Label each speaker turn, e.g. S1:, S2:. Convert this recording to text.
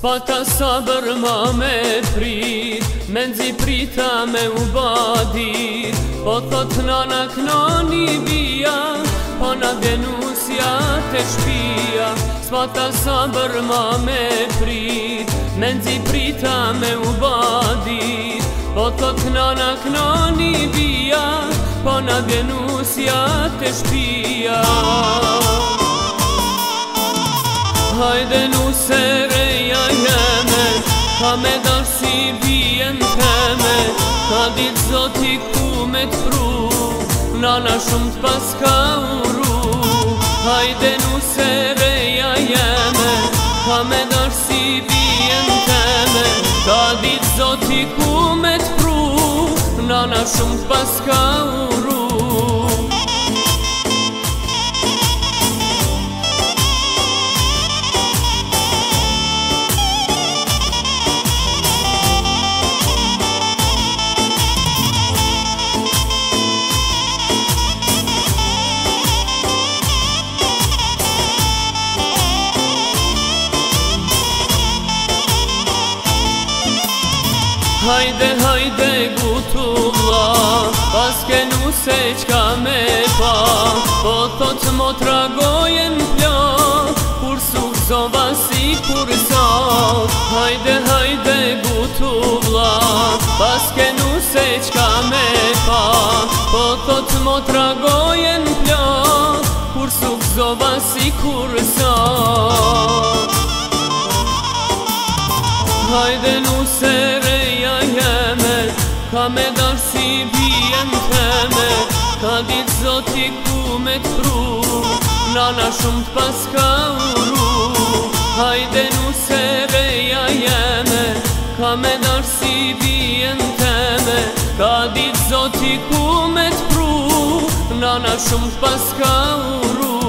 S1: S'pata sabër ma me prit, me nzi prita me u badit. Po thot nana knoni via, po na denusja te shpia. S'pata sabër ma me prit, me nzi prita me u badit. Po thot nana knoni via, po na denusja te shpia. Hajde nuse reja jeme, ka me dash si vijen teme. Ka dit zoti ku me t'pru, nana shumë t'pas ka uru. Hajde nuse reja jeme, ka me dash si vijen teme. Ka dit zoti ku me t'pru, nana shumë t'pas ka uru. Hajde, hajde gutulla, paske nuse qka me pa. Po thot mo tragojen plak, kur suksova si kur sa. Hajde, hajde gutulla, paske nuse qka me pa. Po thot mo tragojen plak, kur suksova si kur sa. Hajde nuse reja jeme, ka me dash si vijen teme. Ka dit zoti ku me t'pru, nana shumë t'pas ka uru. Hajde nuse reja jeme, ka me dash si vijen teme. Ka dit zoti ku me t'pru, nana shumë t'pas ka uru.